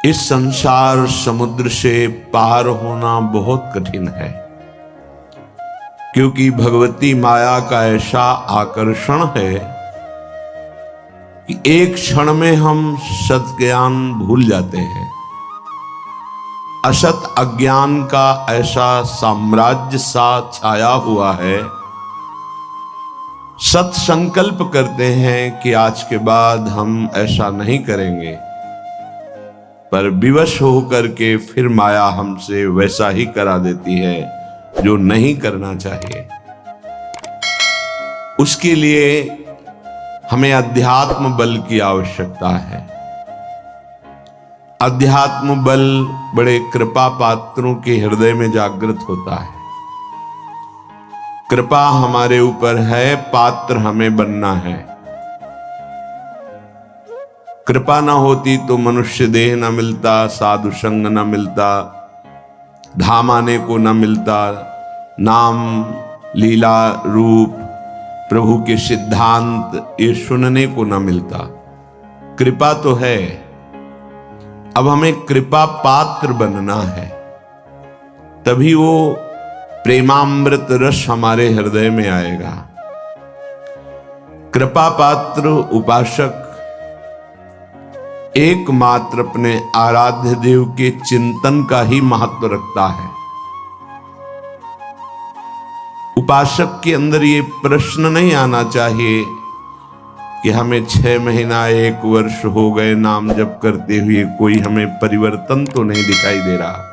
इस संसार समुद्र से पार होना बहुत कठिन है, क्योंकि भगवती माया का ऐसा आकर्षण है कि एक क्षण में हम सत ज्ञान भूल जाते हैं। असत अज्ञान का ऐसा साम्राज्य सा छाया हुआ है। सत संकल्प करते हैं कि आज के बाद हम ऐसा नहीं करेंगे, पर विवश होकर के फिर माया हमसे वैसा ही करा देती है जो नहीं करना चाहिए। उसके लिए हमें अध्यात्म बल की आवश्यकता है। अध्यात्म बल बड़े कृपा पात्रों के हृदय में जागृत होता है। कृपा हमारे ऊपर है, पात्र हमें बनना है। कृपा ना होती तो मनुष्य देह न मिलता, साधु संग न मिलता, धाम आने को न मिलता, नाम लीला रूप प्रभु के सिद्धांत ये सुनने को न मिलता। कृपा तो है, अब हमें कृपा पात्र बनना है, तभी वो प्रेमामृत रस हमारे हृदय में आएगा। कृपा पात्र उपासक एकमात्र अपने आराध्य देव के चिंतन का ही महत्व रखता है। उपासक के अंदर ये प्रश्न नहीं आना चाहिए कि हमें 6 महीना 1 वर्ष हो गए नाम जप करते हुए, कोई हमें परिवर्तन तो नहीं दिखाई दे रहा।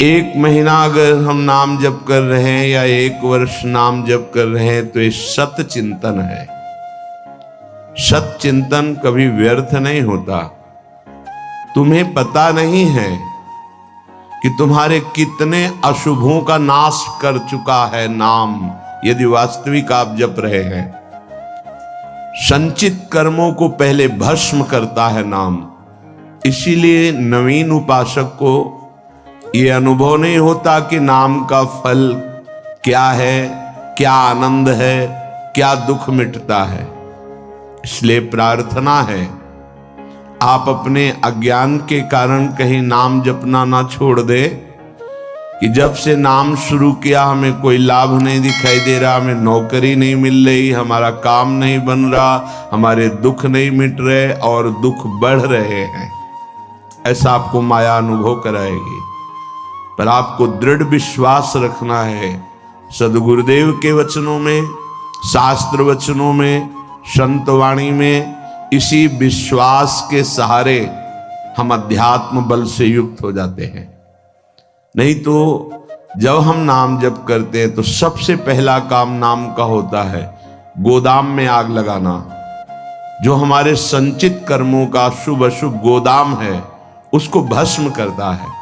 1 महीना अगर हम नाम जप कर रहे हैं या 1 वर्ष नाम जप कर रहे हैं तो ये सत चिंतन है। सत चिंतन कभी व्यर्थ नहीं होता। तुम्हें पता नहीं है कि तुम्हारे कितने अशुभों का नाश कर चुका है नाम, यदि वास्तविक आप जप रहे हैं। संचित कर्मों को पहले भस्म करता है नाम। इसीलिए नवीन उपासक को ये अनुभव नहीं होता कि नाम का फल क्या है, क्या आनंद है, क्या दुख मिटता है। इसलिए प्रार्थना है आप अपने अज्ञान के कारण कहीं नाम जपना ना छोड़ दे कि जब से नाम शुरू किया हमें कोई लाभ नहीं दिखाई दे रहा, हमें नौकरी नहीं मिल रही, हमारा काम नहीं बन रहा, हमारे दुख नहीं मिट रहे और दुख बढ़ रहे हैं। ऐसा आपको माया अनुभव कराएगी। पर आपको दृढ़ विश्वास रखना है सदगुरुदेव के वचनों में, शास्त्र वचनों में, संत वाणी में। इसी विश्वास के सहारे हम अध्यात्म बल से युक्त हो जाते हैं। नहीं तो जब हम नाम जप करते हैं तो सबसे पहला काम नाम का होता है गोदाम में आग लगाना। जो हमारे संचित कर्मों का शुभ अशुभ गोदाम है उसको भस्म करता है।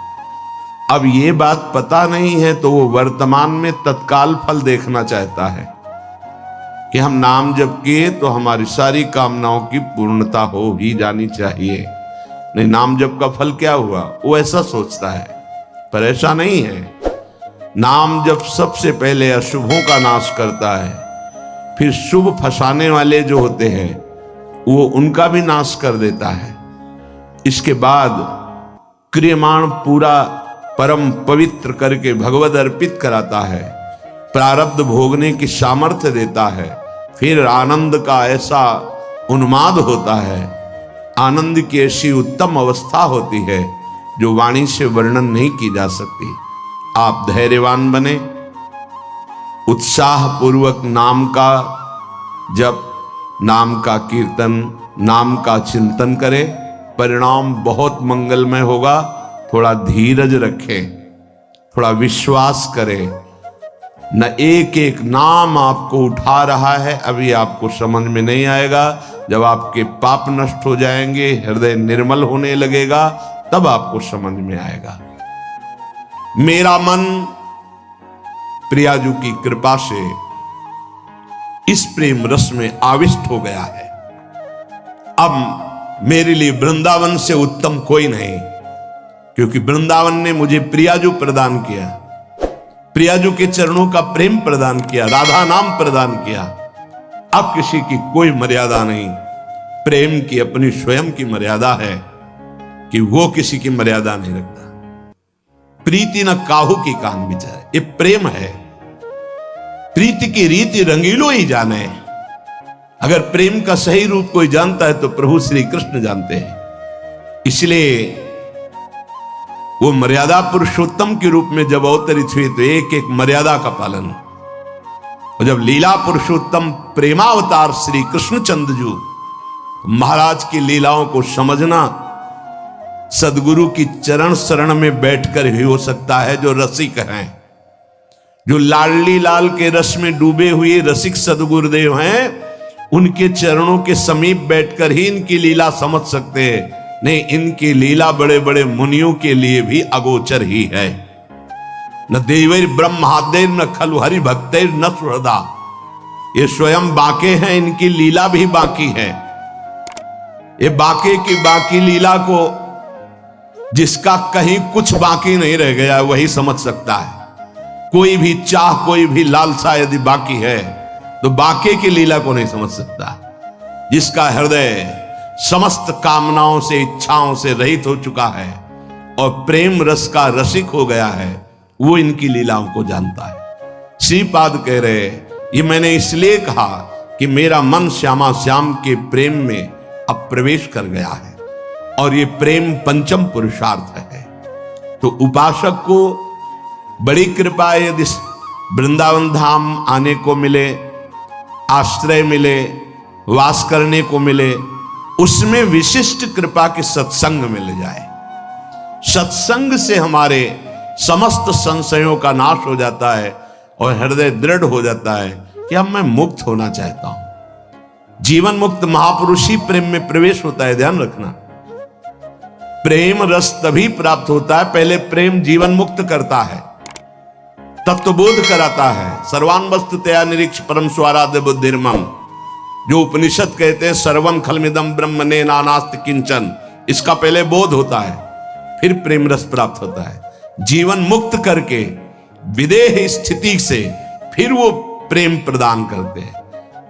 अब ये बात पता नहीं है तो वो वर्तमान में तत्काल फल देखना चाहता है कि हम नाम जप किए तो हमारी सारी कामनाओं की पूर्णता हो ही जानी चाहिए। नहीं, नाम जप का फल क्या हुआ, वो ऐसा सोचता है, पर ऐसा नहीं है। नाम जप सबसे पहले अशुभों का नाश करता है, फिर शुभ फंसाने वाले जो होते हैं वो उनका भी नाश कर देता है। इसके बाद क्रियमाण पूरा परम पवित्र करके भगवद अर्पित कराता है, प्रारब्ध भोगने की सामर्थ्य देता है। फिर आनंद का ऐसा उन्माद होता है, आनंद की ऐसी उत्तम अवस्था होती है जो वाणी से वर्णन नहीं की जा सकती। आप धैर्यवान बने, उत्साह पूर्वक नाम का जप, नाम का कीर्तन, नाम का चिंतन करें, परिणाम बहुत मंगलमय होगा। थोड़ा धीरज रखें, थोड़ा विश्वास करें। न एक एक नाम आपको उठा रहा है, अभी आपको समझ में नहीं आएगा। जब आपके पाप नष्ट हो जाएंगे, हृदय निर्मल होने लगेगा, तब आपको समझ में आएगा। मेरा मन प्रियाजू की कृपा से इस प्रेम रस में आविष्ट हो गया है। अब मेरे लिए वृंदावन से उत्तम कोई नहीं, क्योंकि वृंदावन ने मुझे प्रियाजू प्रदान किया, प्रियाजू के चरणों का प्रेम प्रदान किया, राधा नाम प्रदान किया। अब किसी की कोई मर्यादा नहीं। प्रेम की अपनी स्वयं की मर्यादा है कि वो किसी की मर्यादा नहीं रखता। प्रीति न काहू की कान विचारे, ये प्रेम है। प्रीति की रीति रंगीलो ही जाने। अगर प्रेम का सही रूप कोई जानता है तो प्रभु श्री कृष्ण जानते हैं। इसलिए वो मर्यादा पुरुषोत्तम के रूप में जब अवतरित हुई तो एक एक मर्यादा का पालन। और जब लीला पुरुषोत्तम प्रेमावतार श्री कृष्णचंद्र जी, महाराज की लीलाओं को समझना सदगुरु की चरण शरण में बैठकर ही हो सकता है। जो रसिक हैं, जो लाडली लाल के रस में डूबे हुए रसिक सदगुरुदेव हैं, उनके चरणों के समीप बैठकर ही इनकी लीला समझ सकते हैं। नहीं, इनकी लीला बड़े बड़े मुनियों के लिए भी अगोचर ही है। न देवैर ब्रह्मादेर न खलु हरि भक्तैर न सुहृदा, ये स्वयं बाके हैं, इनकी लीला भी बाकी है। ये बाके की बाकी लीला को जिसका कहीं कुछ बाकी नहीं रह गया वही समझ सकता है। कोई भी चाह, कोई भी लालसा यदि बाकी है तो बाके की लीला को नहीं समझ सकता। जिसका हृदय समस्त कामनाओं से, इच्छाओं से रहित हो चुका है और प्रेम रस का रसिक हो गया है, वो इनकी लीलाओं को जानता है। श्रीपाद कह रहे, ये मैंने इसलिए कहा कि मेरा मन श्यामा श्याम के प्रेम में अब प्रवेश कर गया है और ये प्रेम पंचम पुरुषार्थ है। तो उपासक को बड़ी कृपा है यदि वृंदावन धाम आने को मिले, आश्रय मिले, वास करने को मिले, उसमें विशिष्ट कृपा के सत्संग मिल जाए। सत्संग से हमारे समस्त संशयों का नाश हो जाता है और हृदय दृढ़ हो जाता है कि अब मैं मुक्त होना चाहता हूं। जीवन मुक्त महापुरुष ही प्रेम में प्रवेश होता है, ध्यान रखना। प्रेम रस तभी प्राप्त होता है, पहले प्रेम जीवन मुक्त करता है, तत्वबोध कराता है। सर्वान वस्तु तया निरीक्ष परम स्वाराध्य बुद्धिर्मम, जो उपनिषद कहते हैं सर्वम खलमिदम ब्रह्मणे नानास्ति किंचन, इसका पहले बोध होता है, फिर प्रेम रस प्राप्त होता है। जीवन मुक्त करके विदेह स्थिति से फिर वो प्रेम प्रदान करते हैं।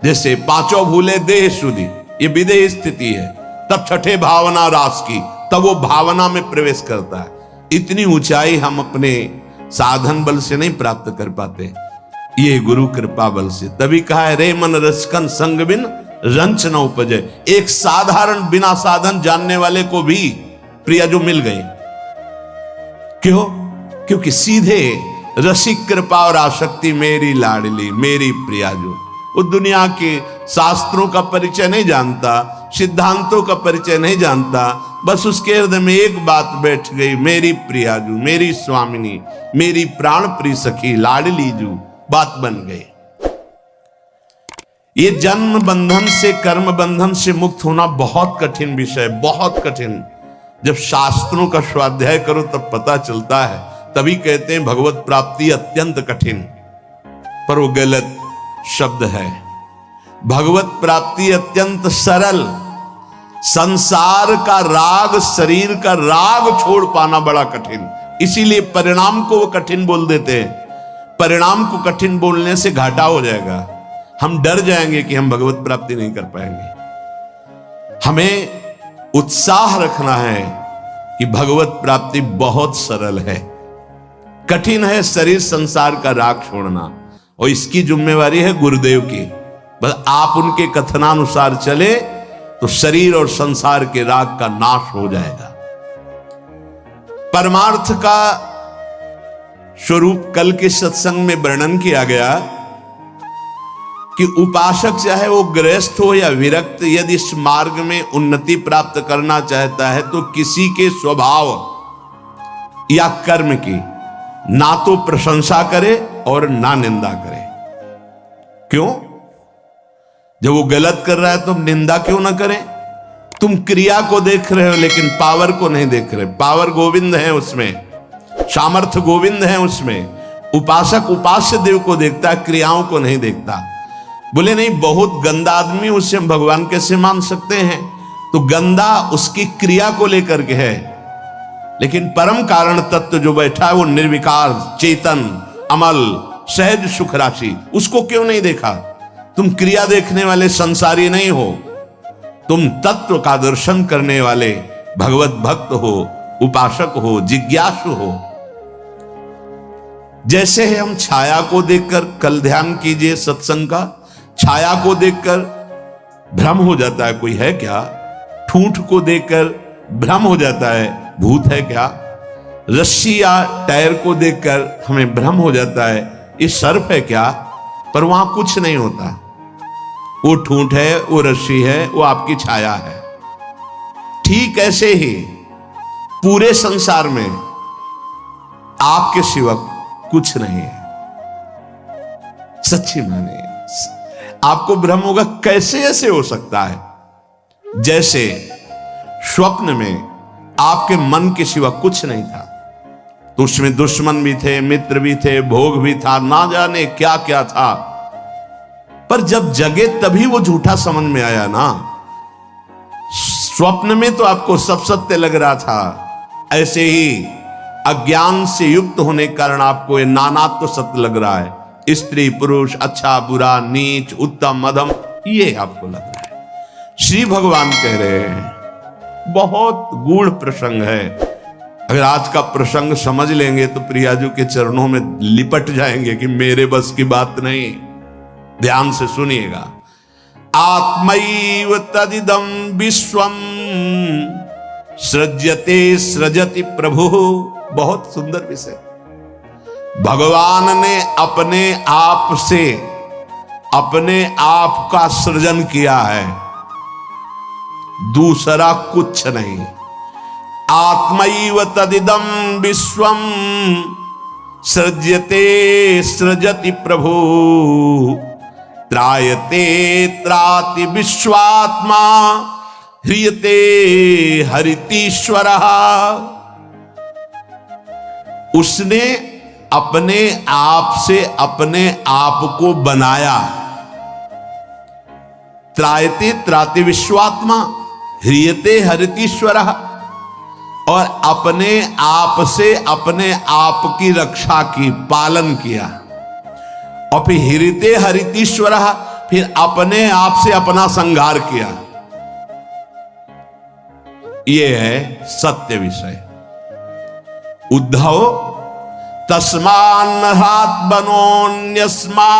जैसे पांचों भूले देह शुद्धि, ये विदेह स्थिति है। तब छठे भावना रास की, तब वो भावना में प्रवेश करता है। इतनी ऊंचाई हम अपने साधन बल से नहीं प्राप्त कर पाते, ये गुरु कृपा बल से। तभी कहा है रे मन रसकन संग बिन रंच न उपजे। एक साधारण बिना साधन जानने वाले को भी प्रिया जो मिल गए। क्यों? क्योंकि सीधे रसिक कृपा और आसक्ति मेरी लाडली मेरी प्रिया जो, वो दुनिया के शास्त्रों का परिचय नहीं जानता, सिद्धांतों का परिचय नहीं जानता, बस उसके हृदय में एक बात बैठ गई, मेरी प्रियाजू, मेरी स्वामिनी, मेरी प्राण प्रिय सखी लाडली जू, बात बन गई। ये जन्म बंधन से, कर्म बंधन से मुक्त होना बहुत कठिन विषय, बहुत कठिन। जब शास्त्रों का स्वाध्याय करो तब पता चलता है। तभी कहते हैं भगवत प्राप्ति अत्यंत कठिन, पर वो गलत शब्द है। भगवत प्राप्ति अत्यंत सरल। संसार का राग, शरीर का राग छोड़ पाना बड़ा कठिन, इसीलिए परिणाम को वो कठिन बोल देते हैं। परिणाम को कठिन बोलने से घाटा हो जाएगा, हम डर जाएंगे कि हम भगवत प्राप्ति नहीं कर पाएंगे। हमें उत्साह रखना है कि भगवत प्राप्ति बहुत सरल है। कठिन है शरीर संसार का राग छोड़ना, और इसकी जिम्मेवारी है गुरुदेव की। बस आप उनके कथनानुसार चले तो शरीर और संसार के राग का नाश हो जाएगा। परमार्थ का स्वरूप कल के सत्संग में वर्णन किया गया कि उपासक चाहे वो गृहस्थ हो या विरक्त, यदि इस मार्ग में उन्नति प्राप्त करना चाहता है तो किसी के स्वभाव या कर्म की ना तो प्रशंसा करे और ना निंदा करे। क्यों? जब वो गलत कर रहा है तो निंदा क्यों ना करें? तुम क्रिया को देख रहे हो लेकिन पावर को नहीं देख रहे। पावर गोविंद है उसमें, सामर्थ्य गोविंद है उसमें। उपासक उपास्य देव को देखता है, क्रियाओं को नहीं देखता। बोले नहीं, बहुत गंदा आदमी, उससे हम भगवान कैसे मान सकते हैं? तो गंदा उसकी क्रिया को लेकर के है, लेकिन परम कारण तत्व जो बैठा है वो निर्विकार, चेतन, अमल, सहज सुख राशि, उसको क्यों नहीं देखा? तुम क्रिया देखने वाले संसारी नहीं हो, तुम तत्व का दर्शन करने वाले भगवत भक्त हो, उपासक हो, जिज्ञासु हो। जैसे है हम छाया को देखकर, कल ध्यान कीजिए सत्संग का, छाया को देखकर भ्रम हो जाता है कोई है क्या, ठूंठ को देखकर भ्रम हो जाता है भूत है क्या, रस्सी या टायर को देखकर हमें भ्रम हो जाता है ये सर्प है क्या, पर वहां कुछ नहीं होता। वो ठूंठ है, वो रस्सी है, वो आपकी छाया है। ठीक ऐसे ही पूरे संसार में आपके सिवा कुछ नहीं है। सच्ची माने आपको भ्रम होगा, कैसे ऐसे हो सकता है? जैसे स्वप्न में आपके मन के सिवा कुछ नहीं था, तो उसमें दुश्मन भी थे, मित्र भी थे, भोग भी था, ना जाने क्या क्या था, पर जब जगे तभी वो झूठा समझ में आया ना। स्वप्न में तो आपको सब सत्य लग रहा था, ऐसे ही अज्ञान से युक्त होने के कारण आपको ये नानात्व तो सत्य लग रहा है। स्त्री पुरुष, अच्छा बुरा, नीच उत्तम मध्यम, ये आपको लग रहा है। श्री भगवान कह रहे हैं बहुत गूढ़ प्रसंग है। अगर आज का प्रसंग समझ लेंगे तो प्रियाजू के चरणों में लिपट जाएंगे कि मेरे बस की बात नहीं। ध्यान से सुनिएगा। आत्मैव तदिदं विश्वम सृज्यते सृजति प्रभु। बहुत सुंदर विषय। भगवान ने अपने आप से अपने आप का सृजन किया है, दूसरा कुछ नहीं। आत्मैव तदिदं विश्वम सृज्यते सृजति प्रभु। त्रायते त्राति विश्वात्मा ह्रियते हरितीश्वरः। उसने अपने आप से अपने आप को बनाया। त्रायते त्राति विश्वात्मा ह्रियते हरितीश्वरः। और अपने आप से अपने आप की रक्षा की, पालन किया। और फिर ह्रियते हरितीश्वरः, फिर अपने आप से अपना संहार किया। यह है सत्य विषय। उद्धव तस्मान्नहात् बनोन्यस्मा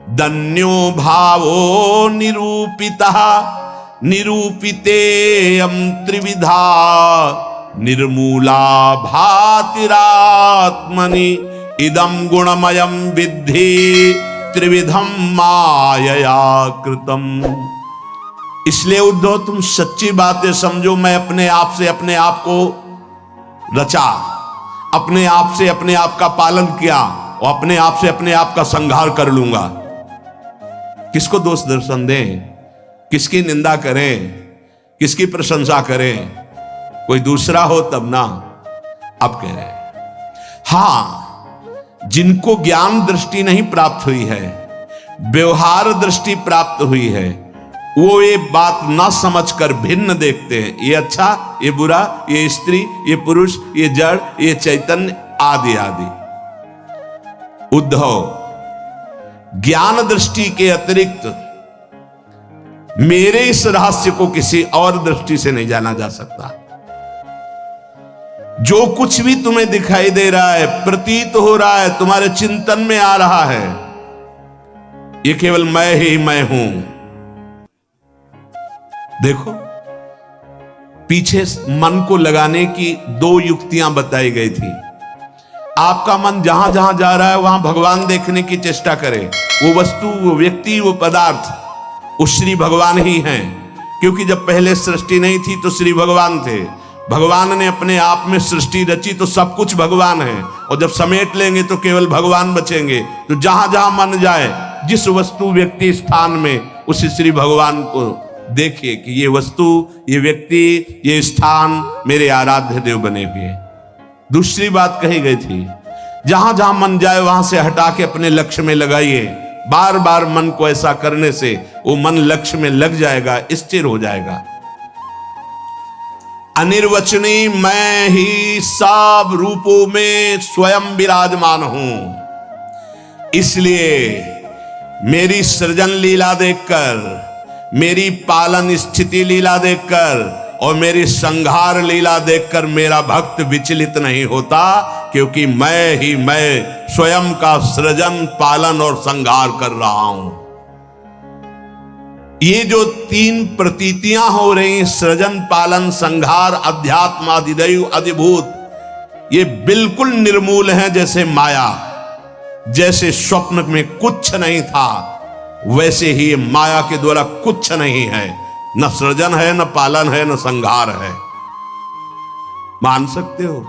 दन्यो भावो निरूपितः। निरूपितेयं त्रिविधा निर्मूला भातिरात्मनि। इदं गुणमयं विद्धि त्रिविधं मायया कृतम्। इसलिए उद्धव तुम सच्ची बातें समझो। मैं अपने आप से अपने आप को रचा, अपने आप से अपने आप का पालन किया और अपने आप से अपने आप का संहार कर लूंगा। किसको दोष दर्शन दें, किसकी निंदा करें, किसकी प्रशंसा करें? कोई दूसरा हो तब ना। अब कह रहे हैं हां, जिनको ज्ञान दृष्टि नहीं प्राप्त हुई है, व्यवहार दृष्टि प्राप्त हुई है, वो ये बात ना समझकर भिन्न देखते हैं। ये अच्छा, ये बुरा, ये स्त्री, ये पुरुष, ये जड़, ये चैतन्य, आदि आदि। उद्धव, ज्ञान दृष्टि के अतिरिक्त मेरे इस रहस्य को किसी और दृष्टि से नहीं जाना जा सकता। जो कुछ भी तुम्हें दिखाई दे रहा है, प्रतीत हो रहा है, तुम्हारे चिंतन में आ रहा है, ये केवल मैं ही मैं हूं। देखो, पीछे मन को लगाने की दो युक्तियां बताई गई थी। आपका मन जहां जहां जा रहा है वहां भगवान देखने की चेष्टा करे। वो वस्तु, वो व्यक्ति, वो पदार्थ, वो श्री भगवान ही हैं। क्योंकि जब पहले सृष्टि नहीं थी तो श्री भगवान थे। भगवान ने अपने आप में सृष्टि रची तो सब कुछ भगवान है। और जब समेट लेंगे तो केवल भगवान बचेंगे। तो जहां जहां मन जाए, जिस वस्तु, व्यक्ति, स्थान में, उसी श्री भगवान को देखिए कि ये वस्तु, ये व्यक्ति, ये स्थान मेरे आराध्य देव बने हुए। दूसरी बात कही गई थी, जहां जहां मन जाए वहां से हटा के अपने लक्ष्य में लगाइए। बार बार मन को ऐसा करने से वो मन लक्ष्य में लग जाएगा, स्थिर हो जाएगा। अनिर्वचनीय मैं ही सब रूपों में स्वयं विराजमान हूं। इसलिए मेरी सृजन लीला देखकर, मेरी पालन स्थिति लीला देखकर और मेरी संहार लीला देखकर मेरा भक्त विचलित नहीं होता, क्योंकि मैं स्वयं का सृजन, पालन और संहार कर रहा हूं। ये जो तीन प्रतीतियां हो रही, सृजन, पालन, संहार, अध्यात्म, अधिदैव, अधिभूत, ये बिल्कुल निर्मूल हैं। जैसे माया, जैसे स्वप्न में कुछ नहीं था, वैसे ही माया के द्वारा कुछ नहीं है। न सृजन है, न पालन है, न संहार है। मान सकते हो?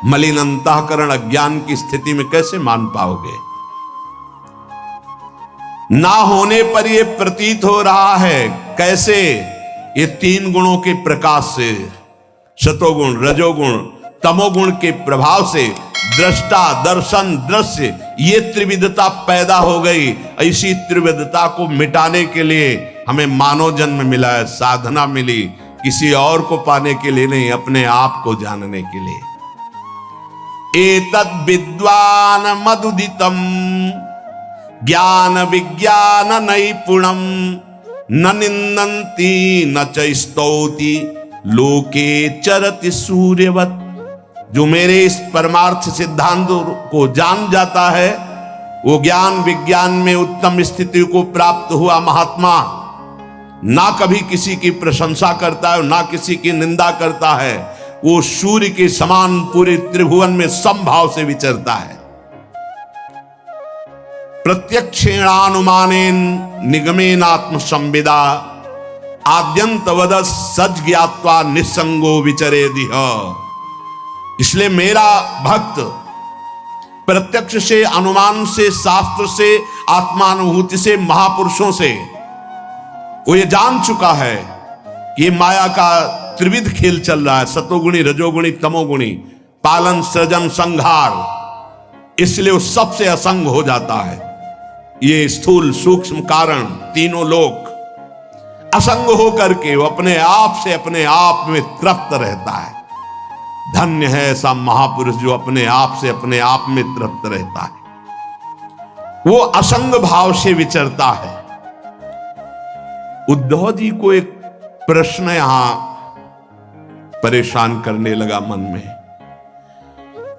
मलिन अंतःकरण अज्ञान की स्थिति में कैसे मान पाओगे? ना होने पर यह प्रतीत हो रहा है। कैसे? ये तीन गुणों के प्रकाश से, सतोगुण, रजोगुण, तमोगुण के प्रभाव से दृष्टा, दर्शन, दृश्य, ये त्रिविधता पैदा हो गई। ऐसी त्रिविधता को मिटाने के लिए हमें मानव जन्म मिला है, साधना मिली, किसी और को पाने के लिए नहीं, अपने आप को जानने के लिए। एतद् विद्वान मदुदितम ज्ञान विज्ञान नैपुणम न निन्दन्ति न च स्तौति लोके चरति सूर्यवत्। जो मेरे इस परमार्थ सिद्धांत को जान जाता है, वो ज्ञान विज्ञान में उत्तम स्थिति को प्राप्त हुआ महात्मा ना कभी किसी की प्रशंसा करता है, ना किसी की निंदा करता है। वो सूर्य के समान पूरे त्रिभुवन में समभाव से विचरता है। प्रत्यक्षेणानुमानेन निगमेन आत्म संविदा आद्यंतवद सज ज्ञात्वा निसंगो विचरेदिह। इसलिए मेरा भक्त प्रत्यक्ष से, अनुमान से, शास्त्र से, आत्मानुभूति से, महापुरुषों से वो ये जान चुका है कि ये माया का त्रिविध खेल चल रहा है, सतोगुणी, रजोगुणी, तमोगुणी, पालन, सृजन, संहार। इसलिए वो सबसे असंग हो जाता है। ये स्थूल सूक्ष्म कारण तीनों लोक असंग होकर के वो अपने आप से अपने आप में तृप्त रहता है। धन्य है ऐसा महापुरुष जो अपने आप से अपने आप में तृप्त रहता है, वो असंग भाव से विचरता है। उद्धव जी को एक प्रश्न यहां परेशान करने लगा मन में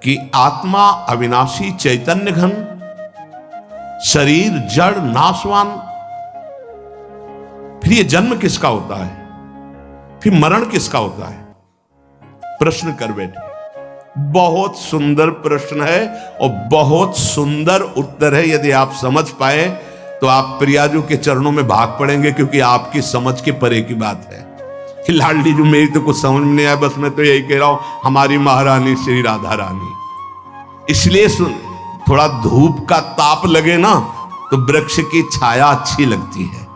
कि आत्मा अविनाशी चैतन्य घन, शरीर जड़ नाशवान, फिर ये जन्म किसका होता है, फिर मरण किसका होता है? प्रश्न कर बैठे। बहुत सुंदर प्रश्न है और बहुत सुंदर उत्तर है। यदि आप समझ पाए तो आप प्रियाजू के चरणों में भाग पड़ेंगे, क्योंकि आपकी समझ के परे की बात है। कि लाडली जो मेरी तो कुछ समझ में नहीं आया, बस मैं तो यही कह रहा हूं, हमारी महारानी श्री राधा रानी। इसलिए थोड़ा धूप का ताप लगे ना तो वृक्ष की छाया अच्छी लगती है।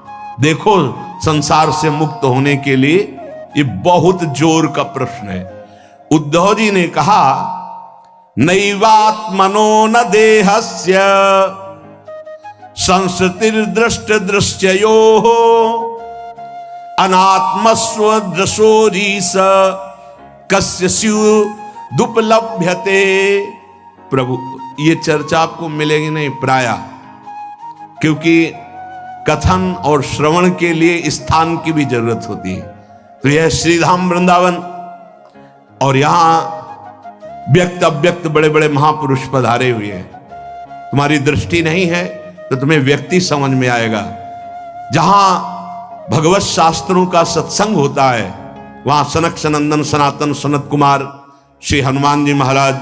देखो, संसार से मुक्त होने के लिए ये बहुत जोर का प्रश्न है। उद्धव जी ने कहा, नैवात्मनो न देहस्य संसृतिर्दृष्ट दृश्ययोः अनात्मस्व दृशोरीस कस्य स्युदुपलभ्यते। प्रभु, ये चर्चा आपको मिलेगी नहीं प्राय, क्योंकि कथन और श्रवण के लिए स्थान की भी जरूरत होती है। तो यह श्रीधाम वृंदावन और यहां व्यक्त अव्यक्त बड़े बड़े महापुरुष पधारे हुए हैं। तुम्हारी दृष्टि नहीं है तो तुम्हें व्यक्ति समझ में आएगा। जहां भगवत शास्त्रों का सत्संग होता है, वहां सनक सनंदन सनातन सनत कुमार श्री हनुमान जी महाराज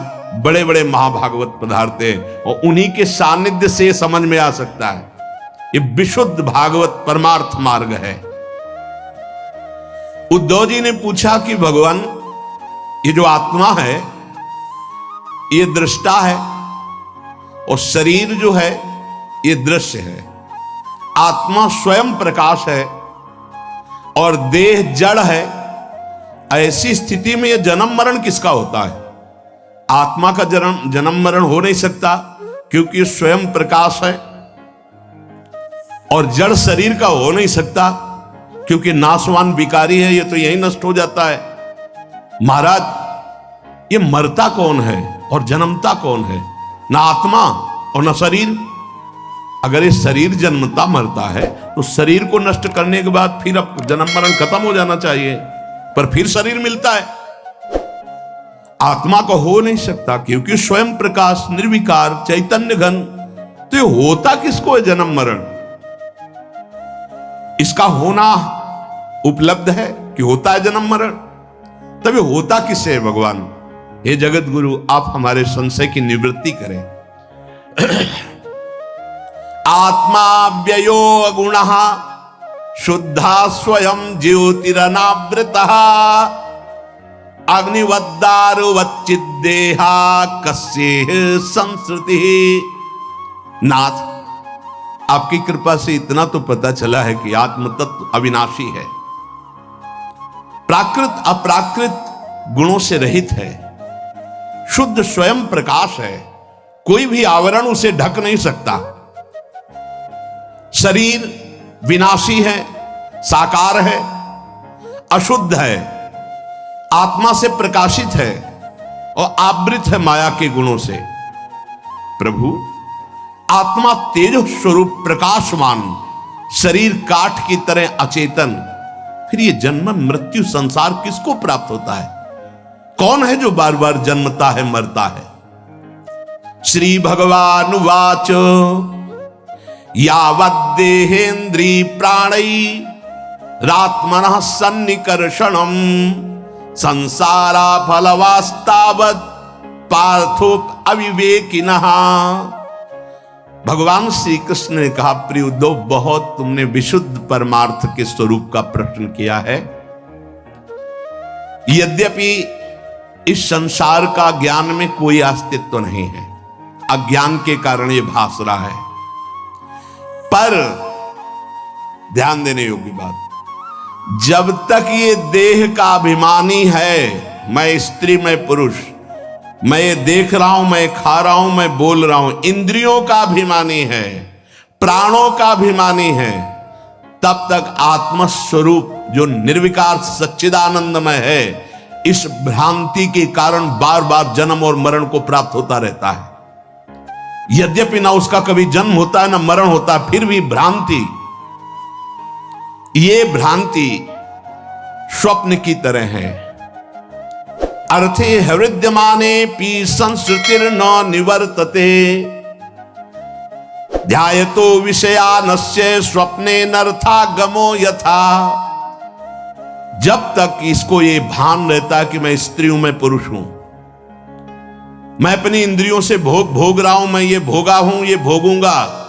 बड़े बड़े महाभागवत पधारते, और उन्हीं के सानिध्य से समझ में आ सकता है। ये विशुद्ध भागवत परमार्थ मार्ग है। उद्धव जी ने पूछा कि भगवान, ये जो आत्मा है ये दृष्टा है, और शरीर जो है ये दृश्य है। आत्मा स्वयं प्रकाश है और देह जड़ है। ऐसी स्थिति में ये जन्म मरण किसका होता है? आत्मा का जन्म मरण हो नहीं सकता, क्योंकि स्वयं प्रकाश है। और जड़ शरीर का हो नहीं सकता, क्योंकि नाशवान विकारी है, ये तो यही नष्ट हो जाता है। महाराज, ये मरता कौन है और जन्मता कौन है? ना आत्मा और ना शरीर। अगर ये शरीर जन्मता मरता है तो शरीर को नष्ट करने के बाद फिर अब जन्म मरण खत्म हो जाना चाहिए, पर फिर शरीर मिलता है। आत्मा को हो नहीं सकता, क्योंकि स्वयं प्रकाश निर्विकार चैतन्य घन। तो ये होता किसको है जन्म मरण? इसका होना उपलब्ध है कि होता है जन्म मरण, तभी होता किससे है भगवान? हे जगत गुरु, आप हमारे संशय की निवृत्ति करें। आत्मा व्ययो गुणः शुद्धा स्वयं ज्योतिरनावृतः अग्निवद्दारुवच्चिद्देहा कस्येह संसृति। नाथ, आपकी कृपा से इतना तो पता चला है कि आत्म तत्व अविनाशी है, प्राकृत अप्राकृत गुणों से रहित है, शुद्ध स्वयं प्रकाश है, कोई भी आवरण उसे ढक नहीं सकता। शरीर विनाशी है, साकार है, अशुद्ध है, आत्मा से प्रकाशित है और आवृत है माया के गुणों से। प्रभु, आत्मा तेज स्वरूप प्रकाशमान, शरीर काठ की तरह अचेतन, फिर ये जन्म मृत्यु संसार किसको प्राप्त होता है? कौन है जो बार बार जन्मता है मरता है? श्री भगवान वाच यावद्देहेन्द्रिय प्राणै रात्मनः सन्निकर्षणम् संसारा फलवास्तावत् पार्थो अविवेकिनः। भगवान श्री कृष्ण ने कहा, प्रिय उद्धव, बहुत तुमने विशुद्ध परमार्थ के स्वरूप का प्रश्न किया है। यद्यपि इस संसार का ज्ञान में कोई अस्तित्व नहीं है, अज्ञान के कारण ये भास रहा है, पर ध्यान देने योग्य बात, जब तक ये देह का अभिमानी है, मैं स्त्री मैं पुरुष, मैं ये देख रहा हूं, मैं खा रहा हूं, मैं बोल रहा हूं, इंद्रियों का अभिमानी है, प्राणों का अभिमानी है, तब तक आत्मस्वरूप जो निर्विकार सच्चिदानंदमय है, इस भ्रांति के कारण बार बार जन्म और मरण को प्राप्त होता रहता है। यद्यपि ना उसका कभी जन्म होता है ना मरण होता है, फिर भी भ्रांति, ये भ्रांति स्वप्न की तरह है। अर्थे हृद्यमाने पी संस्कृतिर्न निवर्तते ध्यायतो विषयानस्य स्वप्ने नर्थागमो यथा। जब तक इसको ये भान रहता है कि मैं स्त्री हूं, मैं पुरुष हूं, मैं अपनी इंद्रियों से भोग रहा हूं, मैं ये भोगा हूं, ये भोगूंगा,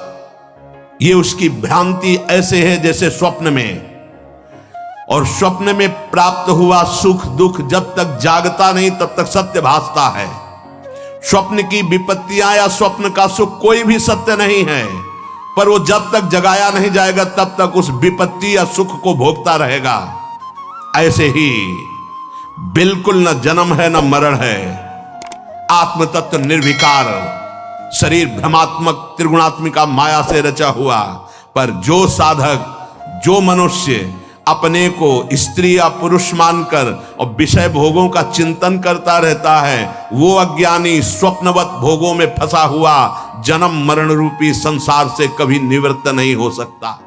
ये उसकी भ्रांति ऐसे है जैसे स्वप्न में। और स्वप्न में प्राप्त हुआ सुख दुख जब तक जागता नहीं तब तक सत्य भासता है। स्वप्न की विपत्तियां या स्वप्न का सुख कोई भी सत्य नहीं है, पर वो जब तक जगाया नहीं जाएगा तब तक उस विपत्ति या सुख को भोगता रहेगा। ऐसे ही बिल्कुल न जन्म है न मरण है, आत्म तत्व निर्विकार, शरीर भ्रमात्मक त्रिगुणात्मिका माया से रचा हुआ। पर जो साधक, जो मनुष्य अपने को स्त्री या पुरुष मानकर और विषय भोगों का चिंतन करता रहता है, वो अज्ञानी स्वप्नवत भोगों में फंसा हुआ जन्म मरण रूपी संसार से कभी निवृत्त नहीं हो सकता।